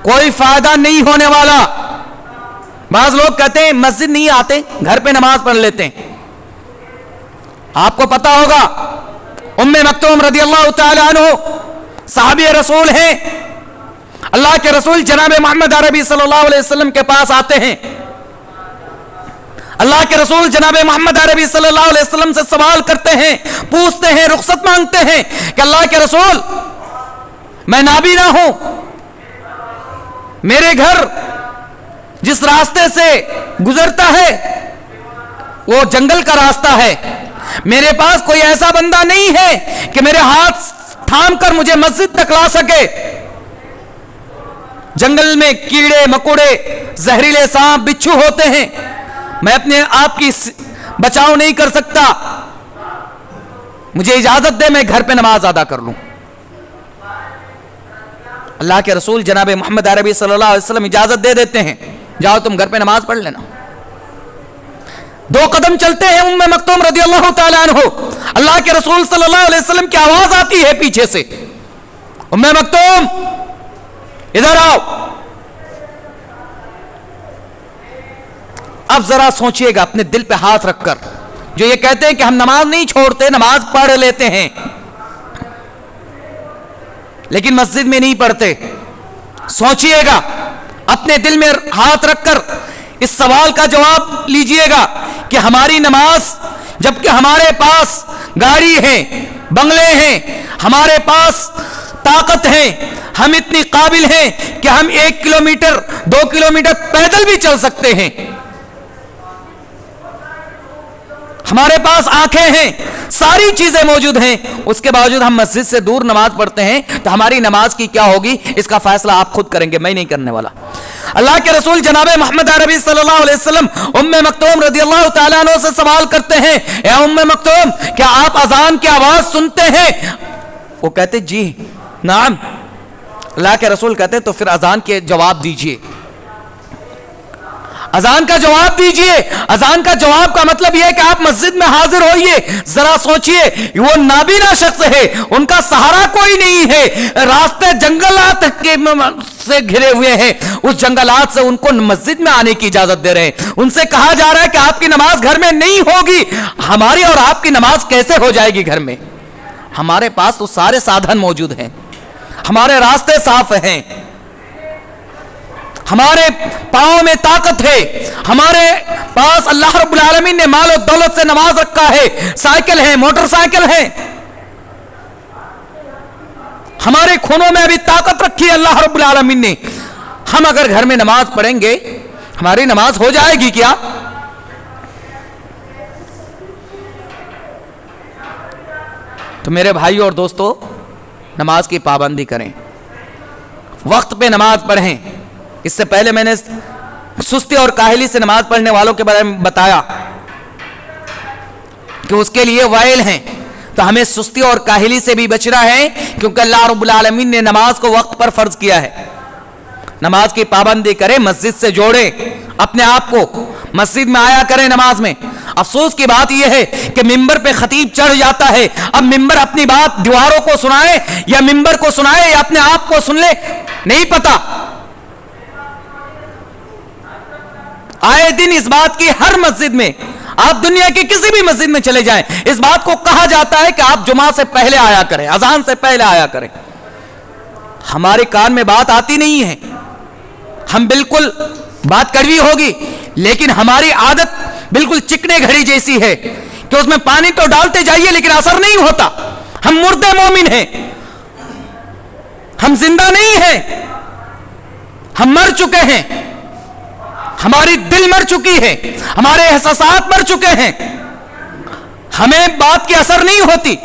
کوئی فائدہ نہیں ہونے والا. بعض لوگ کہتے ہیں مسجد نہیں آتے، گھر پہ نماز پڑھ لیتے ہیں. آپ کو پتا ہوگا ام مکتوم رضی اللہ تعالی عنہ صحابی رسول ہیں. اللہ کے رسول جناب محمد عربی صلی اللہ علیہ وسلم کے پاس آتے ہیں. اللہ کے رسول جناب محمد عربی صلی اللہ علیہ وسلم سے سوال کرتے ہیں، پوچھتے ہیں، رخصت مانگتے ہیں کہ اللہ کے رسول، میں نابینا ہوں، میرے گھر جس راستے سے گزرتا ہے وہ جنگل کا راستہ ہے، میرے پاس کوئی ایسا بندہ نہیں ہے کہ میرے ہاتھ تھام کر مجھے مسجد تک لا سکے. جنگل میں کیڑے مکوڑے، زہریلے سانپ بچھو ہوتے ہیں، میں اپنے آپ کی بچاؤ نہیں کر سکتا، مجھے اجازت دے میں گھر پہ نماز ادا کر لوں۔ اللہ کے رسول جناب محمد عربی صلی اللہ علیہ وسلم اجازت دے دیتے ہیں، جاؤ تم گھر پہ نماز پڑھ لینا۔ 2 قدم چلتے ہیں ام مکتوم رضی اللہ تعالیٰ عنہ، اللہ کے رسول صلی اللہ علیہ وسلم کی آواز آتی ہے پیچھے سے، ام مکتوم ادھر آؤ۔ اب ذرا سوچئے گا اپنے دل پہ ہاتھ رکھ کر، جو یہ کہتے ہیں کہ ہم نماز نہیں چھوڑتے، نماز پڑھ لیتے ہیں لیکن مسجد میں نہیں پڑھتے، سوچئے گا اپنے دل میں ہاتھ رکھ کر اس سوال کا جواب لیجئے گا کہ ہماری نماز، جبکہ ہمارے پاس گاڑی ہے، بنگلے ہیں، ہمارے پاس طاقت ہے، ہم اتنی قابل ہیں کہ ہم 1 کلومیٹر 2 کلومیٹر پیدل بھی چل سکتے ہیں، ہمارے پاس آنکھیں ہیں، ساری چیزیں موجود ہیں، اس کے باوجود ہم مسجد سے دور نماز پڑھتے ہیں، تو ہماری نماز کی کیا ہوگی؟ اس کا فیصلہ آپ خود کریں گے، میں نہیں کرنے والا۔ اللہ کے رسول جناب محمد عربی صلی اللہ علیہ وسلم ام مکتوم رضی اللہ تعالیٰ عنہ سے سوال کرتے ہیں، اے ام مکتوم کیا آپ اذان کی آواز سنتے ہیں؟ وہ کہتے جی نعم۔ اللہ کے رسول کہتے تو پھر اذان کے جواب دیجئے، اذان کا جواب دیجئے۔ اذان کا جواب کا مطلب یہ ہے کہ آپ مسجد میں حاضر ہوئیے۔ ذرا سوچئے، وہ نابینا شخص ہے، ان کا سہارا کوئی نہیں ہے، راستے جنگلات سے گھرے ہوئے ہیں، اس جنگلات سے ان کو مسجد میں آنے کی اجازت دے رہے ہیں، ان سے کہا جا رہا ہے کہ آپ کی نماز گھر میں نہیں ہوگی۔ ہماری اور آپ کی نماز کیسے ہو جائے گی گھر میں؟ ہمارے پاس تو سارے سادھن موجود ہیں، ہمارے راستے صاف ہیں، ہمارے پاؤں میں طاقت ہے، ہمارے پاس اللہ رب العالمین نے مال و دولت سے نواز رکھا ہے، سائیکل ہے، موٹر سائیکل ہے، ہمارے خونوں میں ابھی طاقت رکھی ہے اللہ رب العالمین نے۔ ہم اگر گھر میں نماز پڑھیں گے ہماری نماز ہو جائے گی کیا؟ تو میرے بھائی اور دوستو، نماز کی پابندی کریں، وقت پہ نماز پڑھیں۔ اس سے پہلے میں نے سستی اور کاہلی سے نماز پڑھنے والوں کے بارے میں بتایا کہ اس کے لیے وائل ہیں، تو ہمیں سستی اور کاہلی سے بھی بچنا ہے، کیونکہ اللہ رب العالمین نے نماز کو وقت پر فرض کیا ہے۔ نماز کی پابندی کریں، مسجد سے جوڑیں اپنے آپ کو، مسجد میں آیا کریں نماز میں۔ افسوس کی بات یہ ہے کہ ممبر پہ خطیب چڑھ جاتا ہے، اب ممبر اپنی بات دیواروں کو سنائے یا ممبر کو سنائے یا اپنے آپ کو سن لے، نہیں پتا۔ آئے دن اس بات کی ہر مسجد میں، آپ دنیا کی کسی بھی مسجد میں چلے جائیں، اس بات کو کہا جاتا ہے کہ آپ جمعہ سے پہلے آیا کریں، اذان سے پہلے آیا کریں۔ ہمارے کان میں بات آتی نہیں ہے، ہم بالکل بات کڑوی ہوگی، لیکن ہماری عادت بالکل چکنے گھڑی جیسی ہے کہ اس میں پانی تو ڈالتے جائیے لیکن اثر نہیں ہوتا۔ ہم مردے مومن ہیں، ہم زندہ نہیں ہیں، ہم مر چکے ہیں، ہماری دل مر چکی ہے، ہمارے احساسات مر چکے ہیں، ہمیں بات کی اثر نہیں ہوتی۔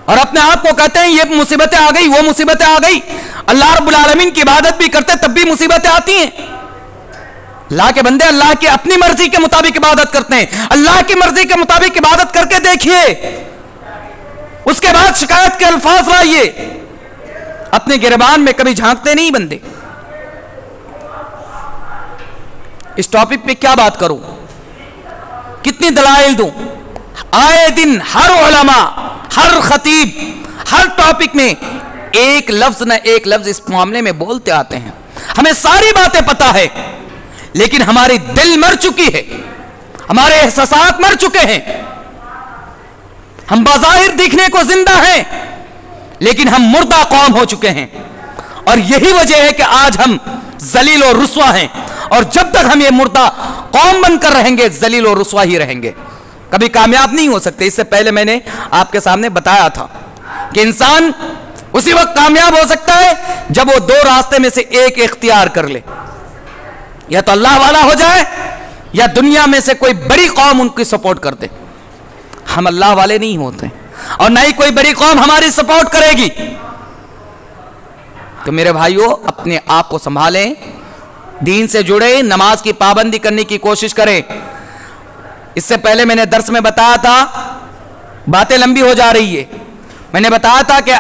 اور اپنے آپ کو کہتے ہیں یہ مصیبتیں آ گئی، وہ مصیبتیں آ گئی۔ اللہ رب العالمین کی عبادت بھی کرتے تب بھی مصیبتیں آتی ہیں۔ اللہ کے بندے اللہ کی اپنی مرضی کے مطابق عبادت کرتے ہیں، اللہ کی مرضی کے مطابق عبادت کر کے دیکھیے، اس کے بعد شکایت کے الفاظ لائیے۔ اپنے گریبان میں کبھی جھانکتے نہیں بندے۔ اس ٹاپک پہ کیا بات کروں، کتنی دلائل دوں؟ آئے دن ہر علماء، ہر خطیب، ہر ٹاپک میں ایک لفظ نہ ایک لفظ اس معاملے میں بولتے آتے ہیں۔ ہمیں ساری باتیں پتا ہے، لیکن ہماری دل مر چکی ہے، ہمارے احساسات مر چکے ہیں۔ ہم بظاہر دیکھنے کو زندہ ہیں، لیکن ہم مردہ قوم ہو چکے ہیں، اور یہی وجہ ہے کہ آج ہم ذلیل و رسوا ہیں، اور جب تک ہم یہ مردہ قوم بن کر رہیں گے ذلیل و رسوا ہی رہیں گے، کبھی کامیاب نہیں ہو سکتے۔ اس سے پہلے میں نے آپ کے سامنے بتایا تھا کہ انسان اسی وقت کامیاب ہو سکتا ہے جب وہ 2 راستے میں سے ایک اختیار کر لے، یا تو اللہ والا ہو جائے یا دنیا میں سے کوئی بڑی قوم ان کی سپورٹ کر دے۔ ہم اللہ والے نہیں ہوتے، اور نہ ہی کوئی بڑی قوم ہماری سپورٹ کرے گی۔ تو میرے بھائیوں اپنے آپ کو سنبھالیں، دین سے جڑے، نماز کی پابندی کرنے کی کوشش کریں۔ اس سے پہلے میں نے درس میں بتایا تھا، باتیں لمبی ہو جا رہی ہے، میں نے بتایا تھا کہ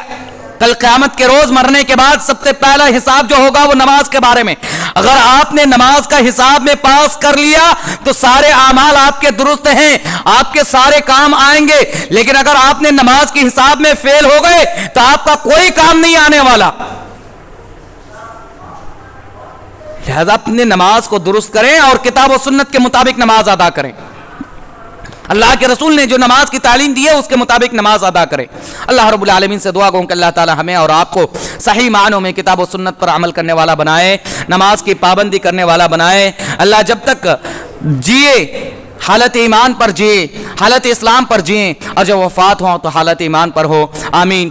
کل قیامت کے روز مرنے کے بعد سب سے پہلا حساب جو ہوگا وہ نماز کے بارے میں۔ اگر آپ نے نماز کا حساب میں پاس کر لیا تو سارے اعمال آپ کے درست ہیں، آپ کے سارے کام آئیں گے، لیکن اگر آپ نے نماز کے حساب میں فیل ہو گئے تو آپ کا کوئی کام نہیں آنے والا۔ لہذا اپنے نماز کو درست کریں اور کتاب و سنت کے مطابق نماز ادا کریں۔ اللہ کے رسول نے جو نماز کی تعلیم دی ہے اس کے مطابق نماز ادا کریں۔ اللہ رب العالمین سے دعا کروں کہ اللہ تعالی ہمیں اور آپ کو صحیح معنوں میں کتاب و سنت پر عمل کرنے والا بنائے، نماز کی پابندی کرنے والا بنائے۔ اللہ جب تک جیے حالت ایمان پر جیے، حالت اسلام پر جیے، اور جب وفات ہو تو حالت ایمان پر ہو۔ آمین۔